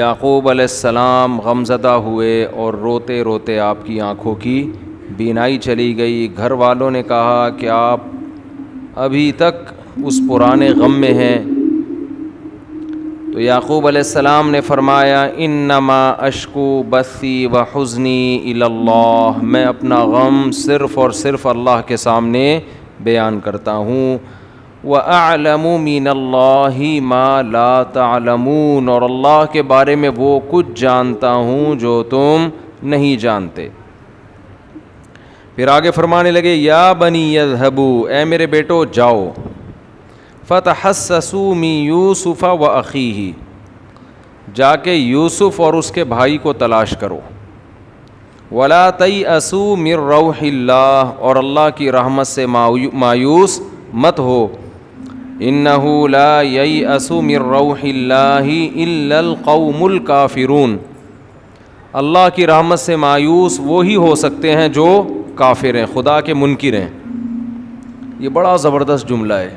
یعقوب علیہ السلام غمزدہ ہوئے اور روتے روتے آپ کی آنکھوں کی بینائی چلی گئی. گھر والوں نے کہا کہ آپ ابھی تک اس پرانے غم میں ہیں. تو یعقوب علیہ السلام نے فرمایا انما اشکو بثی و حزنی الی اللہ, میں اپنا غم صرف اور صرف اللہ کے سامنے بیان کرتا ہوں. وَأَعْلَمُ مِنَ اللَّهِ مَا لَا تَعْلَمُونَ, اور اللہ کے بارے میں وہ کچھ جانتا ہوں جو تم نہیں جانتے. پھر آگے فرمانے لگے یا بنی یذهبوا, اے میرے بیٹو جاؤ, فتحسسوا من یوسف واخیہ, جا کے یوسف اور اس کے بھائی کو تلاش کرو. ولا تیأسوا من روح اللہ, اور اللہ کی رحمت سے مایوس مت ہو. انہ لا ییأس من روح اللہ الا القوم الکافرون, اللہ کی رحمت سے مایوس وہی ہو سکتے ہیں جو کافر ہیں, خدا کے منکر ہیں. یہ بڑا زبردست جملہ ہے.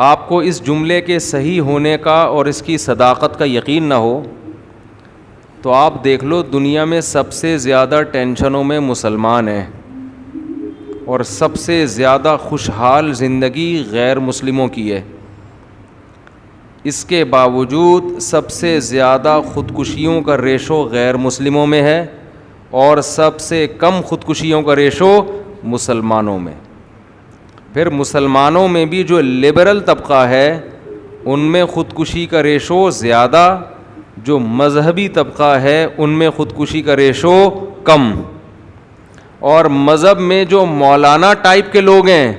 آپ کو اس جملے کے صحیح ہونے کا اور اس کی صداقت کا یقین نہ ہو تو آپ دیکھ لو, دنیا میں سب سے زیادہ ٹینشنوں میں مسلمان ہیں اور سب سے زیادہ خوشحال زندگی غیر مسلموں کی ہے. اس کے باوجود سب سے زیادہ خودکشیوں کا ریشو غیر مسلموں میں ہے اور سب سے کم خودکشیوں کا ریشو مسلمانوں میں. پھر مسلمانوں میں بھی جو لبرل طبقہ ہے ان میں خودکشی کا ریشو زیادہ, جو مذہبی طبقہ ہے ان میں خودکشی کا ریشو کم, اور مذہب میں جو مولانا ٹائپ کے لوگ ہیں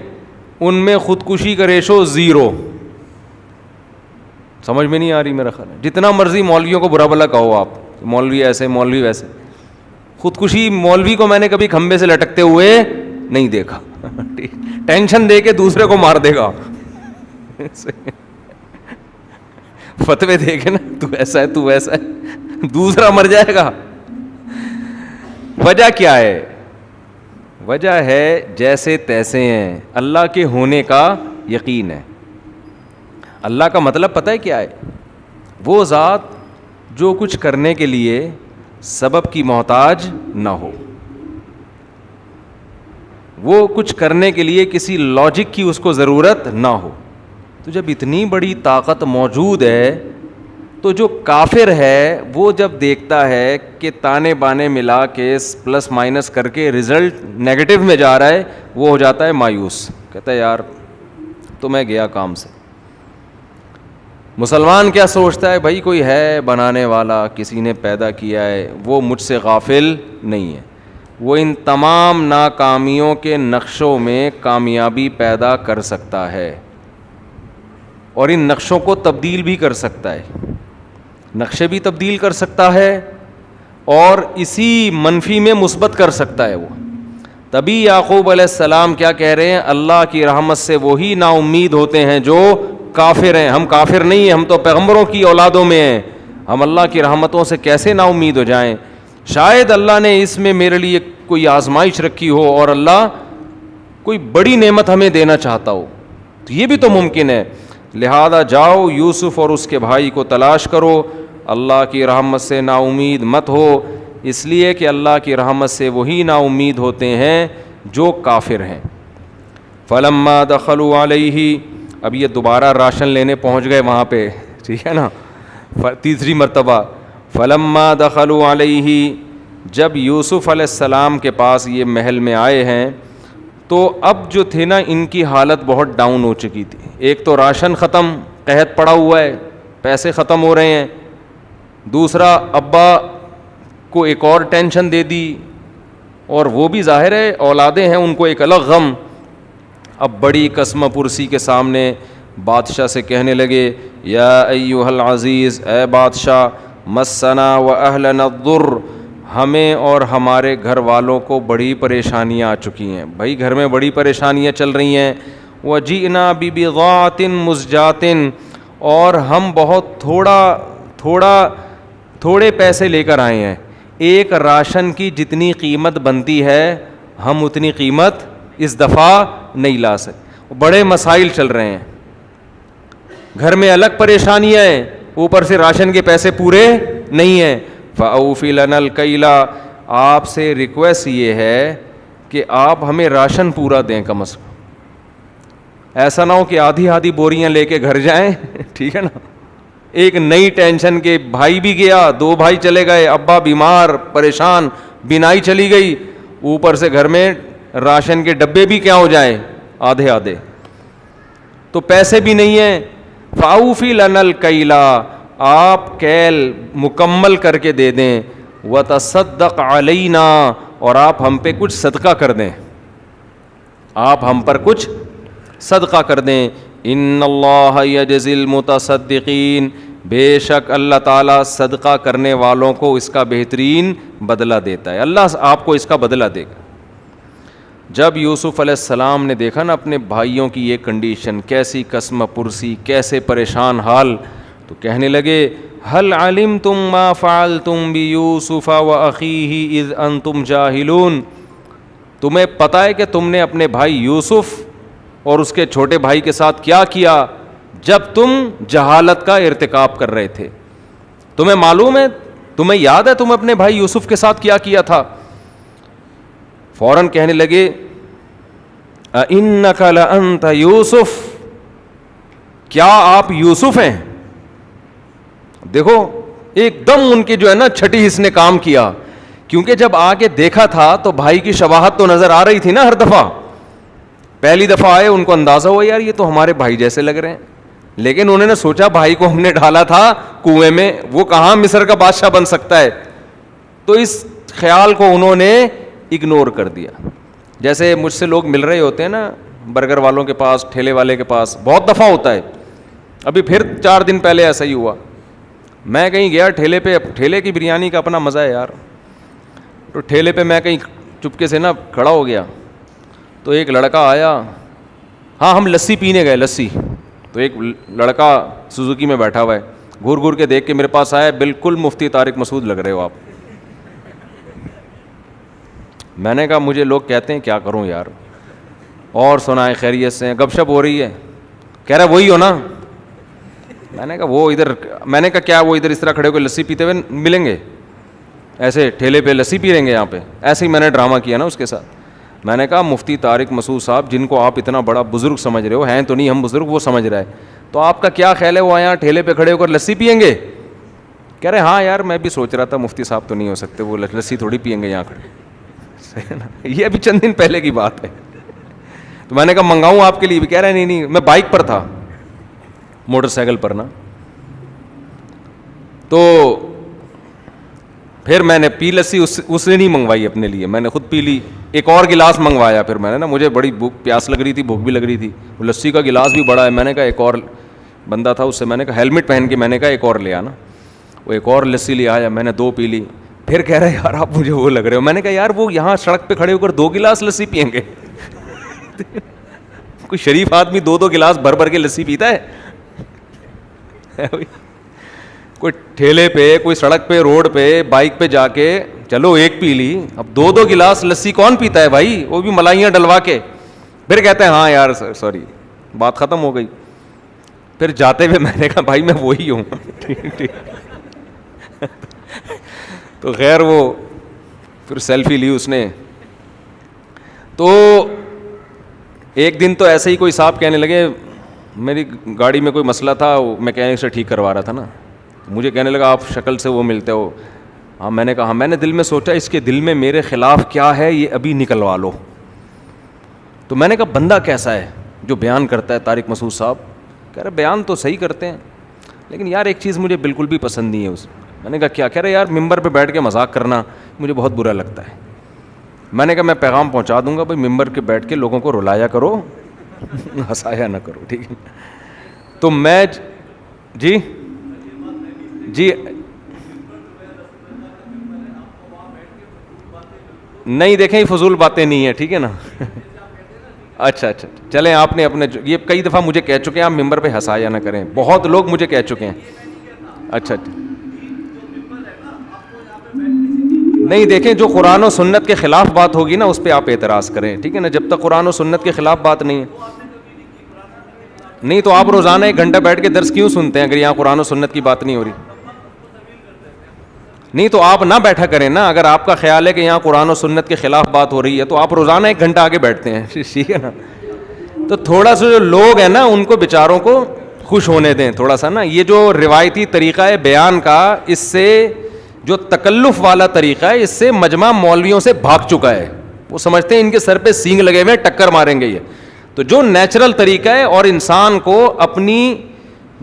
ان میں خودکشی کا ریشو 0. سمجھ میں نہیں آ رہی میرا خیال ہے. جتنا مرضی مولویوں کو برا بھلا کہو آپ, مولوی ایسے مولوی ویسے, خودکشی مولوی کو میں نے کبھی کھمبے سے لٹکتے ہوئے نہیں دیکھا. ٹینشن دے کے دوسرے کو مار دے گا, فتوے دے کے نا تو ایسا ہے تو ویسا ہے, دوسرا مر جائے گا. وجہ کیا ہے؟ وجہ ہے جیسے تیسے ہیں, اللہ کے ہونے کا یقین ہے. اللہ کا مطلب پتہ ہے کیا ہے؟ وہ ذات جو کچھ کرنے کے لیے سبب کی محتاج نہ ہو, وہ کچھ کرنے کے لیے کسی لاجک کی اس کو ضرورت نہ ہو. تو جب اتنی بڑی طاقت موجود ہے تو جو کافر ہے وہ جب دیکھتا ہے کہ تانے بانے ملا کے پلس مائنس کر کے رزلٹ نیگیٹو میں جا رہا ہے, وہ ہو جاتا ہے مایوس, کہتا ہے یار تو میں گیا کام سے. مسلمان کیا سوچتا ہے, بھائی کوئی ہے بنانے والا, کسی نے پیدا کیا ہے, وہ مجھ سے غافل نہیں ہے, وہ ان تمام ناکامیوں کے نقشوں میں کامیابی پیدا کر سکتا ہے اور ان نقشوں کو تبدیل بھی کر سکتا ہے. نقشے بھی تبدیل کر سکتا ہے اور اسی منفی میں مثبت کر سکتا ہے وہ. تبھی یعقوب علیہ السلام کیا کہہ رہے ہیں, اللہ کی رحمت سے وہی نا امید ہوتے ہیں جو کافر ہیں. ہم کافر نہیں ہیں, ہم تو پیغمبروں کی اولادوں میں ہیں, ہم اللہ کی رحمتوں سے کیسے نا امید ہو جائیں؟ شاید اللہ نے اس میں میرے لیے کوئی آزمائش رکھی ہو اور اللہ کوئی بڑی نعمت ہمیں دینا چاہتا ہو, تو یہ بھی تو ممکن ہے. لہذا جاؤ یوسف اور اس کے بھائی کو تلاش کرو, اللہ کی رحمت سے نا امید مت ہو, اس لیے کہ اللہ کی رحمت سے وہی نا امید ہوتے ہیں جو کافر ہیں. فلما دخلوا علیہ, اب یہ دوبارہ راشن لینے پہنچ گئے وہاں پہ, ٹھیک ہے نا, تیسری مرتبہ. فلما دخلوا علیہ, جب یوسف علیہ السلام کے پاس یہ محل میں آئے ہیں تو اب جو تھے نا ان کی حالت بہت ڈاؤن ہو چکی تھی. ایک تو راشن ختم, قحط پڑا ہوا ہے, پیسے ختم ہو رہے ہیں. دوسرا ابا کو ایک اور ٹینشن دے دی, اور وہ بھی ظاہر ہے اولادیں ہیں ان کو ایک الگ غم. اب بڑی قسم پرسی کے سامنے بادشاہ سے کہنے لگے یا ایھا العزیز, اے بادشاہ, مسنا و اہلنا الضر, ہمیں اور ہمارے گھر والوں کو بڑی پریشانیاں آ چکی ہیں. بھائی گھر میں بڑی پریشانیاں چل رہی ہیں. وجئنا ببضاعۃ مزجاۃ, اور ہم بہت تھوڑے پیسے لے کر آئے ہیں. ایک راشن کی جتنی قیمت بنتی ہے ہم اتنی قیمت اس دفعہ نہیں لا سکتے. بڑے مسائل چل رہے ہیں, گھر میں الگ پریشانیاں ہیں اوپر سے راشن کے پیسے پورے نہیں ہیں. فَأَوْفِ لَنَا الْكَيْلَ, آپ سے ریکویسٹ یہ ہے کہ آپ ہمیں راشن پورا دیں کم از کم. ایسا نہ ہو کہ آدھی آدھی بوریاں لے کے گھر جائیں, ٹھیک ہے نا. ایک نئی ٹینشن کے بھائی بھی گیا, 2 بھائی چلے گئے, ابا بیمار پریشان, بینائی چلی گئی, اوپر سے گھر میں راشن کے ڈبے بھی کیا ہو جائیں, آدھے آدھے, تو پیسے بھی نہیں ہیں. فَأَوْفِ لَنَا الْكَيْلَ, آپ کیل مکمل کر کے دے دیں. وَتَصَدَّقْ عَلَيْنَا, اور آپ ہم پہ کچھ صدقہ کر دیں, آپ ہم پر کچھ صدقہ کر دیں. ان اللہ یجزی المتصدقین, بے شک اللہ تعالیٰ صدقہ کرنے والوں کو اس کا بہترین بدلہ دیتا ہے. اللہ آپ کو اس کا بدلہ دے گا. جب یوسف علیہ السلام نے دیکھا نا اپنے بھائیوں کی یہ کنڈیشن, کیسی قسم پرسی, کیسے پریشان حال, تو کہنے لگے هل علمتم ما فعلتم بیوسف واخیہ اذ انتم جاہلون, تمہیں پتہ ہے کہ تم نے اپنے بھائی یوسف اور اس کے چھوٹے بھائی کے ساتھ کیا کیا جب تم جہالت کا ارتکاب کر رہے تھے؟ تمہیں معلوم ہے, تمہیں یاد ہے تم اپنے بھائی یوسف کے ساتھ کیا کیا تھا؟ فوراً کہنے لگے اِنَّكَ لَأَنْتَ یوسف, کیا آپ یوسف ہیں؟ دیکھو ایک دم ان کے جو ہے نا چھٹی حص نے کام کیا, کیونکہ جب آگے دیکھا تھا تو بھائی کی شباہت تو نظر آ رہی تھی نا ہر دفعہ. پہلی دفعہ آئے ان کو اندازہ ہوا یار یہ تو ہمارے بھائی جیسے لگ رہے ہیں, لیکن انہوں نے سوچا بھائی کو ہم نے ڈالا تھا کنویں میں, وہ کہاں مصر کا بادشاہ بن سکتا ہے, تو اس خیال کو انہوں نے اگنور کر دیا. جیسے مجھ سے لوگ مل رہے ہوتے ہیں نا برگر والوں کے پاس, ٹھیلے والے کے پاس, بہت دفعہ ہوتا ہے. ابھی پھر 4 دن پہلے ایسا ہی ہوا, میں کہیں گیا ٹھیلے پہ, ٹھیلے کی بریانی کا اپنا مزہ ہے یار, تو ٹھیلے پہ میں کہیں چپکے سے نا کھڑا ہو گیا, تو ایک لڑکا آیا, ہاں ہم لسی پینے گئے, لسی, تو ایک لڑکا سوزوکی میں بیٹھا ہوا ہے, گھور گھور کے دیکھ کے میرے پاس آیا, بالکل مفتی طارق مسعود لگ رہے ہو آپ. میں نے کہا مجھے لوگ کہتے ہیں کیا کروں یار, اور سنائیں خیریت سے, گپ شپ ہو رہی ہے, کہہ رہا وہی ہو نا. میں نے کہا وہ ادھر, میں نے کہا کیا وہ ادھر اس طرح کھڑے ہو کے لسی پیتے ہوئے ملیں گے, ایسے ٹھیلے پہ لسی پی رہیں گے یہاں پہ؟ ایسے ہی میں نے ڈرامہ کیا نا اس کے ساتھ. میں نے کہا مفتی طارق مسعود صاحب جن کو آپ اتنا بڑا بزرگ سمجھ رہے ہو, ہیں تو نہیں ہم بزرگ, وہ سمجھ رہا ہے, تو آپ کا کیا خیال ہے وہ یہاں ٹھیلے پہ کھڑے ہو کر لسی پئیں گے؟ کہہ رہے ہاں یار میں بھی سوچ رہا تھا مفتی صاحب تو نہیں ہو سکتے, وہ لسی تھوڑی پئیں گے یہاں کھڑے. صحیح ہے نا, یہ ابھی چند دن پہلے کی بات ہے. تو میں نے کہا منگاؤں آپ کے لیے بھی؟ کہہ رہے نہیں, میں بائک پر تھا, موٹر سائیکل پر نا. تو پھر میں نے پی لسی, اس نے نہیں منگوائی اپنے لیے, میں نے خود پی لی. ایک اور گلاس منگوایا پھر میں نے نا, مجھے بڑی پیاس لگ رہی تھی, بھوک بھی لگ رہی تھی, وہ لسی کا گلاس بھی بڑا ہے. میں نے کہا ایک اور بندہ تھا اس سے میں نے کہا ہیلمٹ پہن کے, میں نے کہا ایک اور لے آنا. وہ ایک اور لسی لے آیا, میں نے 2 پی لی. پھر کہہ رہے یار آپ مجھے وہ لگ رہے ہو. میں نے کہا یار وہ یہاں سڑک پہ کھڑے ہو کر 2 گلاس لسی پئیں گے؟ کوئی شریف آدمی 2 گلاس بھر بھر کے لسی پیتا ہے؟ کوئی ٹھیلے پہ, کوئی سڑک پہ, روڈ پہ, بائک پہ جا کے چلو ایک پی لی, اب 2 گلاس لسی کون پیتا ہے بھائی, وہ بھی ملائیاں ڈلوا کے. پھر کہتے ہیں ہاں یار سوری, بات ختم ہو گئی. پھر جاتے ہوئے میں نے کہا بھائی میں وہی ہوں. تو خیر وہ پھر سیلفی لی اس نے. تو ایک دن تو ایسے ہی کوئی صاحب کہنے لگے, میری گاڑی میں کوئی مسئلہ تھا, میکینک سے ٹھیک کروا رہا تھا نا, مجھے کہنے لگا آپ شکل سے وہ ملتے ہو. ہاں میں نے کہا ہاں, میں نے دل میں سوچا اس کے دل میں میرے خلاف کیا ہے یہ ابھی نکلوا لو. تو میں نے کہا بندہ کیسا ہے جو بیان کرتا ہے طارق مسعود صاحب؟ کہہ رہے بیان تو صحیح کرتے ہیں لیکن یار ایک چیز مجھے بالکل بھی پسند نہیں ہے اس. میں نے کہا کیا؟ کہہ رہے یار ممبر پہ بیٹھ کے مذاق کرنا مجھے بہت برا لگتا ہے. میں نے کہا میں پیغام پہنچا دوں گا بھائی, ممبر کے بیٹھ کے لوگوں کو رلایا کرو, ہنسایا نہ کرو, ٹھیک ہے؟ تو میں جی نہیں دیکھیں فضول باتیں نہیں ہیں, ٹھیک ہے نا. اچھا چلیں, آپ نے اپنے یہ کئی دفعہ مجھے کہہ چکے ہیں آپ ممبر پہ ہنسایا نہ کریں, بہت لوگ مجھے کہہ چکے ہیں. اچھا نہیں دیکھیں جو قرآن و سنت کے خلاف بات ہوگی نا اس پہ آپ اعتراض کریں, ٹھیک ہے نا, جب تک قرآن و سنت کے خلاف بات نہیں ہے. نہیں تو آپ روزانہ 1 گھنٹہ بیٹھ کے درس کیوں سنتے ہیں اگر یہاں قرآن و سنت کی بات نہیں ہو رہی؟ نہیں تو آپ نہ بیٹھا کریں نا. اگر آپ کا خیال ہے کہ یہاں قرآن و سنت کے خلاف بات ہو رہی ہے تو آپ روزانہ 1 گھنٹہ آگے بیٹھتے ہیں, ٹھیک ہے نا. تو تھوڑا سا جو لوگ ہیں نا ان کو بیچاروں کو خوش ہونے دیں تھوڑا سا نا. یہ جو روایتی طریقہ ہے بیان کا, اس سے جو تکلف والا طریقہ ہے, اس سے مجمع مولویوں سے بھاگ چکا ہے. وہ سمجھتے ہیں ان کے سر پہ سینگ لگے ہوئے, ٹکر ماریں گے یہ. تو جو نیچرل طریقہ ہے اور انسان کو اپنی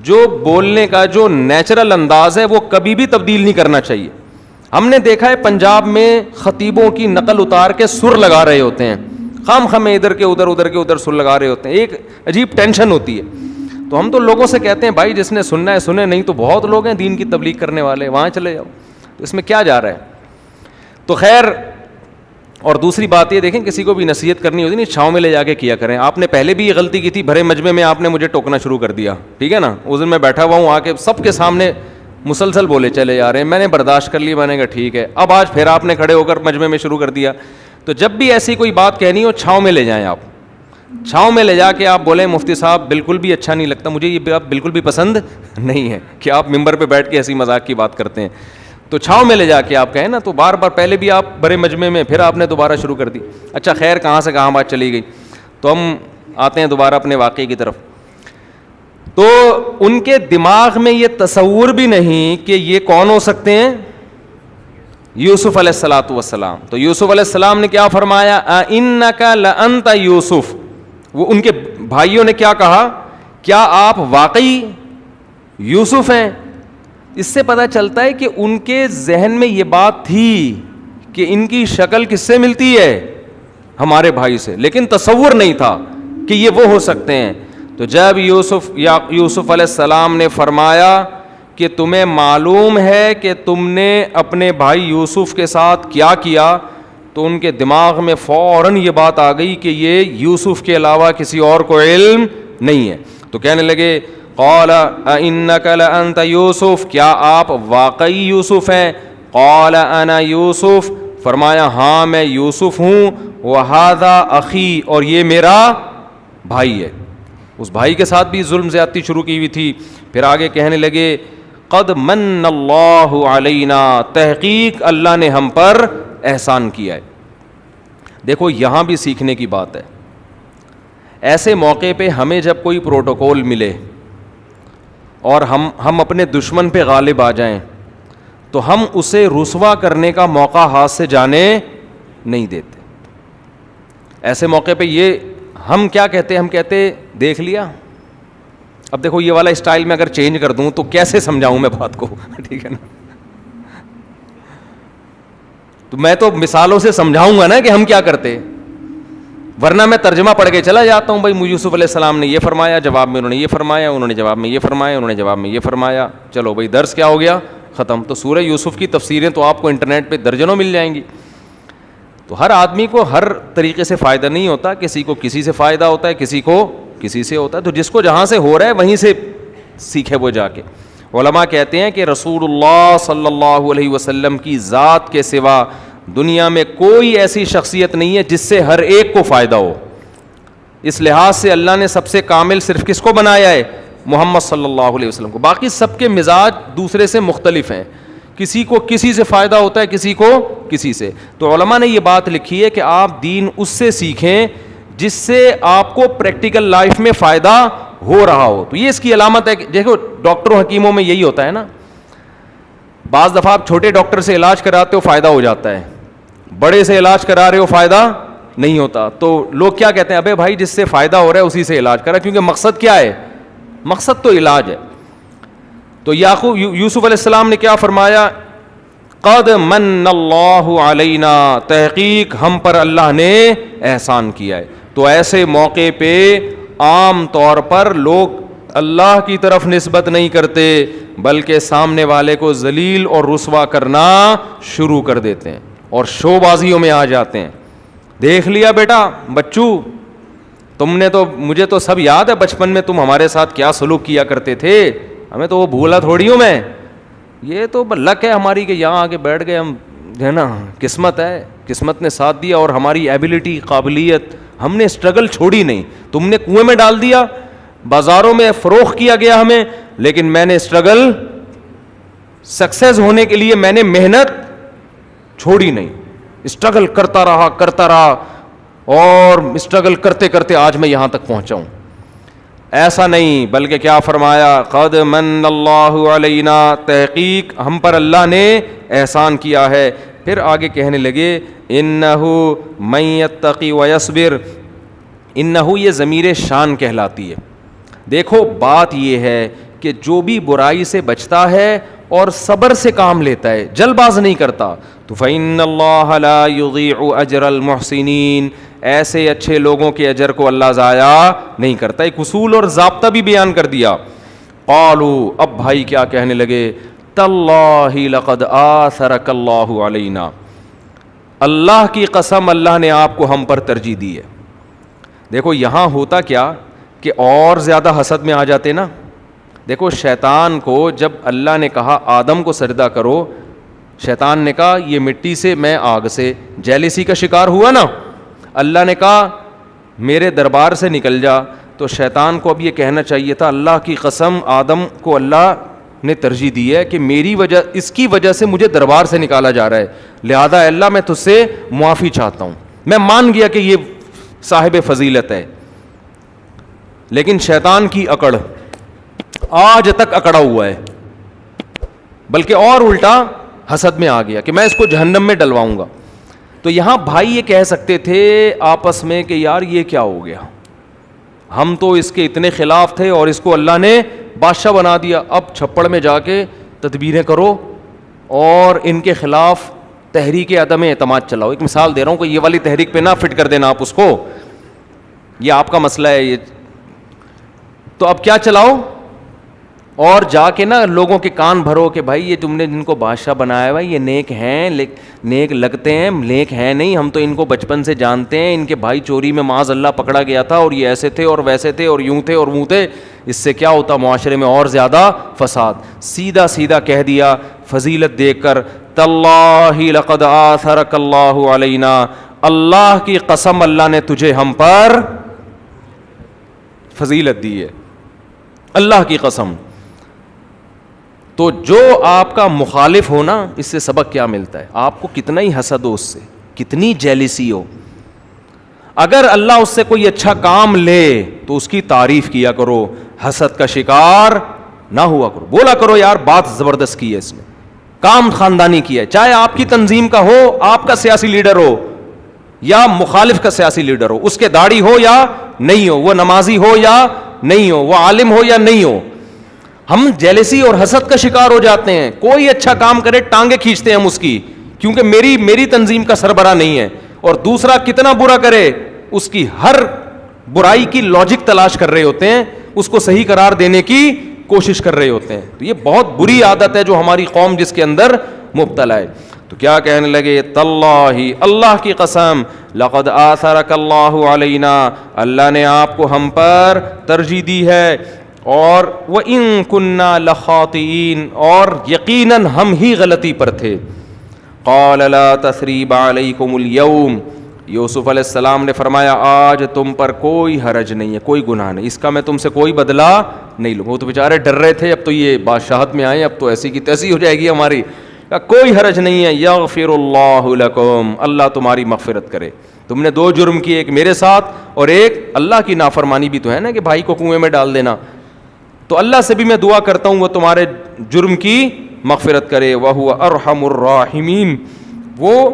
جو بولنے کا جو نیچرل انداز ہے وہ کبھی بھی تبدیل نہیں کرنا چاہیے. ہم نے دیکھا ہے پنجاب میں خطیبوں کی نقل اتار کے سر لگا رہے ہوتے ہیں, خام خامے ادھر کے ادھر سر لگا رہے ہوتے ہیں, ایک عجیب ٹینشن ہوتی ہے. تو ہم تو لوگوں سے کہتے ہیں بھائی جس نے سننا ہے سنے, نہیں تو بہت لوگ ہیں دین کی تبلیغ کرنے والے, وہاں چلے جاؤ. تو اس میں کیا جا رہا ہے؟ تو خیر, اور دوسری بات یہ دیکھیں کسی کو بھی نصیحت کرنی ہوتی نہیں چھاؤں میں لے جا کے کیا کریں. آپ نے پہلے بھی یہ غلطی کی تھی, بھرے مجمع میں آپ نے مجھے ٹوکنا شروع کر دیا, ٹھیک ہے نا. اس دن میں بیٹھا ہوا ہوں, آ کے سب کے سامنے مسلسل بولے چلے جا رہے ہیں, میں نے برداشت کر لی, میں نے کہا ٹھیک ہے. اب آج پھر آپ نے کھڑے ہو کر مجمع میں شروع کر دیا. تو جب بھی ایسی کوئی بات کہنی ہو چھاؤں میں لے جائیں. آپ چھاؤں میں لے جا کے آپ بولیں مفتی صاحب بالکل بھی اچھا نہیں لگتا مجھے, یہ بات بالکل بھی پسند نہیں ہے کہ آپ ممبر پہ بیٹھ کے ہنسی مذاق کی بات کرتے ہیں. تو چھاؤں میں لے جا کے آپ کہیں نا. تو بار بار پہلے بھی آپ بڑے مجمع میں, پھر آپ نے دوبارہ شروع کر دی. اچھا خیر, کہاں سے کہاں بات چلی گئی. تو ہم آتے ہیں دوبارہ اپنے واقعے کی طرف. تو ان کے دماغ میں یہ تصور بھی نہیں کہ یہ کون ہو سکتے ہیں, یوسف علیہ الصلوۃ والسلام. تو یوسف علیہ السلام نے کیا فرمایا, اِنَّكَ لَأَنْتَ یوسف. وہ ان کے بھائیوں نے کیا کہا, کیا آپ واقعی یوسف ہیں. اس سے پتہ چلتا ہے کہ ان کے ذہن میں یہ بات تھی کہ ان کی شکل کس سے ملتی ہے, ہمارے بھائی سے, لیکن تصور نہیں تھا کہ یہ وہ ہو سکتے ہیں. تو جب یوسف علیہ السلام نے فرمایا کہ تمہیں معلوم ہے کہ تم نے اپنے بھائی یوسف کے ساتھ کیا کیا, تو ان کے دماغ میں فوراً یہ بات آ گئی کہ یہ یوسف کے علاوہ کسی اور کو علم نہیں ہے. تو کہنے لگے قال اِنَّكَ لَأَنْتَ یوسف, کیا آپ واقعی یوسف ہیں. قال انا یوسف, فرمایا ہاں میں یوسف ہوں. وَهَذَا اخی, اور یہ میرا بھائی ہے. اس بھائی کے ساتھ بھی ظلم زیادتی شروع کی ہوئی تھی. پھر آگے کہنے لگے قد من اللہ علینا, تحقیق اللہ نے ہم پر احسان کیا ہے. دیکھو یہاں بھی سیکھنے کی بات ہے. ایسے موقع پہ ہمیں جب کوئی پروٹوکول ملے اور ہم اپنے دشمن پہ غالب آ جائیں تو ہم اسے رسوا کرنے کا موقع ہاتھ سے جانے نہیں دیتے. ایسے موقع پہ یہ ہم کیا کہتے ہیں, ہم کہتے دیکھ لیا. اب دیکھو یہ والا اسٹائل میں اگر چینج کر دوں تو کیسے سمجھاؤں میں بات کو, ٹھیک ہے نا. تو میں تو مثالوں سے سمجھاؤں گا نا کہ ہم کیا کرتے, ورنہ میں ترجمہ پڑھ کے چلا جاتا ہوں. بھائی یوسف علیہ السلام نے یہ فرمایا, جواب میں انہوں نے یہ فرمایا, انہوں نے جواب میں یہ فرمایا, انہوں نے جواب میں یہ فرمایا, چلو بھائی درس کیا ہو گیا, ختم. تو سورہ یوسف کی تفسیریں تو آپ کو انٹرنیٹ پہ درجنوں مل جائیں گی. تو ہر آدمی کو ہر طریقے سے فائدہ نہیں ہوتا, کسی کو کسی سے فائدہ ہوتا ہے, کسی کو کسی سے ہوتا ہے. تو جس کو جہاں سے ہو رہا ہے وہیں سے سیکھے وہ جا کے. علماء کہتے ہیں کہ رسول اللہ صلی اللہ علیہ وسلم کی ذات کے سوا دنیا میں کوئی ایسی شخصیت نہیں ہے جس سے ہر ایک کو فائدہ ہو. اس لحاظ سے اللہ نے سب سے کامل صرف کس کو بنایا ہے, محمد صلی اللہ علیہ وسلم کو. باقی سب کے مزاج دوسرے سے مختلف ہیں, کسی کو کسی سے فائدہ ہوتا ہے, کسی کو کسی سے. تو علماء نے یہ بات لکھی ہے کہ آپ دین اس سے سیکھیں جس سے آپ کو پریکٹیکل لائف میں فائدہ ہو رہا ہو. تو یہ اس کی علامت ہے کہ دیکھو ڈاکٹروں حکیموں میں یہی ہوتا ہے نا, بعض دفعہ آپ چھوٹے ڈاکٹر سے علاج کراتے ہو فائدہ ہو جاتا ہے, بڑے سے علاج کرا رہے ہو فائدہ نہیں ہوتا. تو لوگ کیا کہتے ہیں, ابے بھائی جس سے فائدہ ہو رہا ہے اسی سے علاج کرا, کیونکہ مقصد کیا ہے, مقصد تو علاج ہے. تو یوسف علیہ السلام نے کیا فرمایا, قد من اللہ علینا, تحقیق ہم پر اللہ نے احسان کیا ہے. تو ایسے موقع پہ عام طور پر لوگ اللہ کی طرف نسبت نہیں کرتے بلکہ سامنے والے کو ذلیل اور رسوا کرنا شروع کر دیتے ہیں اور شو بازیوں میں آ جاتے ہیں. دیکھ لیا بیٹا بچو, تم نے تو, مجھے تو سب یاد ہے بچپن میں تم ہمارے ساتھ کیا سلوک کیا کرتے تھے, ہمیں تو وہ بھولا تھوڑی ہوں میں. یہ تو لک ہے ہماری کہ یہاں آ کے بیٹھ گئے ہم, ہے نا, قسمت ہے, قسمت نے ساتھ دیا اور ہماری ایبلٹی, قابلیت, ہم نے اسٹرگل چھوڑی نہیں. تم نے کنویں میں ڈال دیا, بازاروں میں فروخت کیا گیا ہمیں, لیکن میں نے اسٹرگل سکسیز ہونے کے لیے میں نے محنت چھوڑی نہیں, اسٹرگل کرتا رہا اور اسٹرگل کرتے کرتے آج میں یہاں تک پہنچا ہوں. ایسا نہیں, بلکہ کیا فرمایا, قد من اللہ علینا, تحقیق ہم پر اللہ نے احسان کیا ہے. پھر آگے کہنے لگے انہ من یتقی ویصبر, انہ یہ ضمیر شان کہلاتی ہے. دیکھو بات یہ ہے کہ جو بھی برائی سے بچتا ہے اور صبر سے کام لیتا ہے, جلد باز نہیں کرتا, تو فإن اللہ لا یضیع اجر المحسنین, ایسے اچھے لوگوں کے اجر کو اللہ ضائع نہیں کرتا. ایک اصول اور ضابطہ بھی بیان کر دیا. قالوا, اب بھائی کیا کہنے لگے, تاللہ لقد آثرک اللہ علینا, اللہ کی قسم اللہ نے آپ کو ہم پر ترجیح دی ہے. دیکھو یہاں ہوتا کیا کہ اور زیادہ حسد میں آ جاتے نا. دیکھو شیطان کو جب اللہ نے کہا آدم کو سجدہ کرو, شیطان نے کہا یہ مٹی سے میں آگ سے, جیلسی کا شکار ہوا نا. اللہ نے کہا میرے دربار سے نکل جا, تو شیطان کو اب یہ کہنا چاہیے تھا اللہ کی قسم آدم کو اللہ نے ترجیح دی ہے کہ میری وجہ, اس کی وجہ سے مجھے دربار سے نکالا جا رہا ہے, لہذا اللہ میں تجھ سے معافی چاہتا ہوں. میں مان گیا کہ یہ صاحب فضیلت ہے, لیکن شیطان کی اکڑ آج تک اکڑا ہوا ہے, بلکہ اور الٹا حسد میں آ گیا کہ میں اس کو جہنم میں ڈلواؤں گا. تو یہاں بھائی یہ کہہ سکتے تھے آپس میں کہ یار یہ کیا ہو گیا, ہم تو اس کے اتنے خلاف تھے اور اس کو اللہ نے بادشاہ بنا دیا, اب چھپڑ میں جا کے تدبیریں کرو اور ان کے خلاف تحریک عدم اعتماد چلاؤ. ایک مثال دے رہا ہوں کہ یہ والی تحریک پہ نہ فٹ کر دینا آپ اس کو, یہ آپ کا مسئلہ ہے یہ, تو اب کیا چلاؤ اور جا کے نا لوگوں کے کان بھرو کہ بھائی یہ تم نے جن کو بادشاہ بنایا ہوا یہ نیک ہیں, نیک لگتے ہیں, نیک ہیں نہیں, ہم تو ان کو بچپن سے جانتے ہیں, ان کے بھائی چوری میں معاذ اللہ پکڑا گیا تھا اور یہ ایسے تھے اور ویسے تھے اور یوں تھے اور وہ تھے. اس سے کیا ہوتا معاشرے میں اور زیادہ فساد. سیدھا سیدھا کہہ دیا فضیلت دیکھ کر, تاللہ لقد آثرک اللہ علینا, اللہ کی قسم اللہ نے تجھے ہم پر فضیلت دی ہے, اللہ کی قسم. تو جو آپ کا مخالف ہو نا, اس سے سبق کیا ملتا ہے, آپ کو کتنا ہی حسد ہو, اس سے کتنی جیلسی ہو, اگر اللہ اس سے کوئی اچھا کام لے تو اس کی تعریف کیا کرو, حسد کا شکار نہ ہوا کرو, بولا کرو یار بات زبردست کی ہے اس نے, کام خاندانی کیا ہے, چاہے آپ کی تنظیم کا ہو, آپ کا سیاسی لیڈر ہو یا مخالف کا سیاسی لیڈر ہو, اس کے داڑھی ہو یا نہیں ہو, وہ نمازی ہو یا نہیں ہو, وہ عالم ہو یا نہیں ہو, ہم جیلسی اور حسد کا شکار ہو جاتے ہیں. کوئی اچھا کام کرے ٹانگیں کھینچتے ہیں ہم اس کی, کیونکہ میری تنظیم کا سربراہ نہیں ہے, اور دوسرا کتنا برا کرے اس کی ہر برائی کی لاجک تلاش کر رہے ہوتے ہیں, اس کو صحیح قرار دینے کی کوشش کر رہے ہوتے ہیں. تو یہ بہت بری عادت ہے جو ہماری قوم جس کے اندر مبتلا ہے. تو کیا کہنے لگے, تاللہ اللہ کی قسم, لقد آثرک اللہ علینا, اللہ نے آپ کو ہم پر ترجیح دی ہے, اور وَإِن كُنَّا لَخَاطِئِينَ, اور یقیناً ہم ہی غلطی پر تھے. قَالَ لَا تَثْرِيبَ عَلَيْكُمُ الْيَوْمَ, یوسف علیہ السلام نے فرمایا آج تم پر کوئی حرج نہیں ہے, کوئی گناہ نہیں, اس کا میں تم سے کوئی بدلہ نہیں لوں. وہ تو بیچارے ڈر رہے تھے, اب تو یہ بادشاہت میں آئے, اب تو ایسی کی تیسی ہو جائے گی ہماری. کوئی حرج نہیں ہے, یغفر اللہ لکم, اللہ تمہاری مغفرت کرے. تم نے دو جرم کیے, ایک میرے ساتھ اور ایک اللہ کی نافرمانی بھی تو ہے نا کہ بھائی کو کنویں میں ڈال دینا, تو اللہ سے بھی میں دعا کرتا ہوں وہ تمہارے جرم کی مغفرت کرے. وَهُوَ أَرْحَمُ الرَّاحِمِينَ, وہ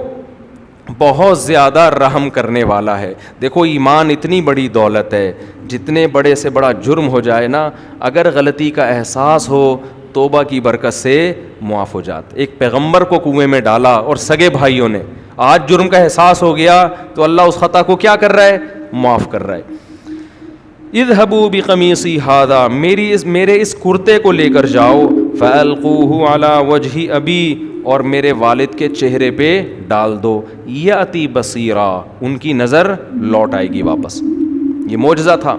بہت زیادہ رحم کرنے والا ہے. دیکھو ایمان اتنی بڑی دولت ہے, جتنے بڑے سے بڑا جرم ہو جائے نا, اگر غلطی کا احساس ہو توبہ کی برکت سے معاف ہو جاتا. ایک پیغمبر کو کنویں میں ڈالا اور سگے بھائیوں نے, آج جرم کا احساس ہو گیا تو اللہ اس خطا کو کیا کر رہا ہے, معاف کر رہا ہے. اذهبوا بقمیصی ھذا, میرے اس کرتے کو لے کر جاؤ, فالقوه علی وجہ ابی, اور میرے والد کے چہرے پہ ڈال دو, یاتی بصیرا, ان کی نظر لوٹ آئے گی واپس. یہ معجزہ تھا.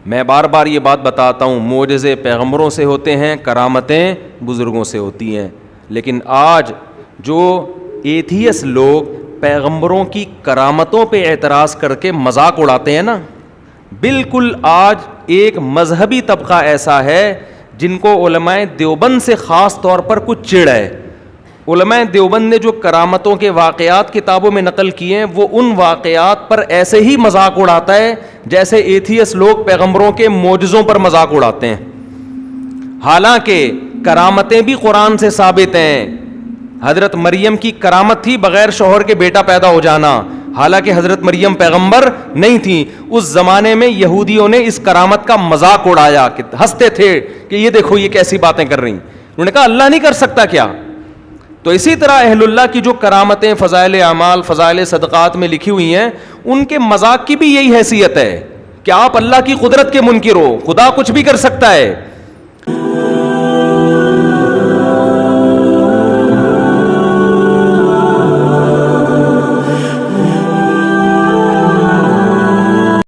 میں بار بار یہ بات بتاتا ہوں, معجزے پیغمبروں سے ہوتے ہیں, کرامتیں بزرگوں سے ہوتی ہیں. لیکن آج جو ایتھیس لوگ پیغمبروں کی کرامتوں پہ اعتراض کر کے مذاق اڑاتے ہیں نا, بالکل آج ایک مذہبی طبقہ ایسا ہے جن کو علماء دیوبند سے خاص طور پر کچھ چڑ ہے. علماء دیوبند نے جو کرامتوں کے واقعات کتابوں میں نقل کیے ہیں وہ ان واقعات پر ایسے ہی مذاق اڑاتا ہے جیسے ایتھیس لوگ پیغمبروں کے معجزوں پر مذاق اڑاتے ہیں. حالانکہ کرامتیں بھی قرآن سے ثابت ہیں. حضرت مریم کی کرامت تھی بغیر شوہر کے بیٹا پیدا ہو جانا، حالانکہ حضرت مریم پیغمبر نہیں تھی. اس زمانے میں یہودیوں نے اس کرامت کا مذاق اڑایا، ہنستے تھے کہ یہ دیکھو یہ کیسی باتیں کر رہی. انہوں نے کہا اللہ نہیں کر سکتا کیا؟ تو اسی طرح اہل اللہ کی جو کرامتیں فضائل اعمال فضائل صدقات میں لکھی ہوئی ہیں ان کے مذاق کی بھی یہی حیثیت ہے کہ آپ اللہ کی قدرت کے منکر ہو، خدا کچھ بھی کر سکتا ہے.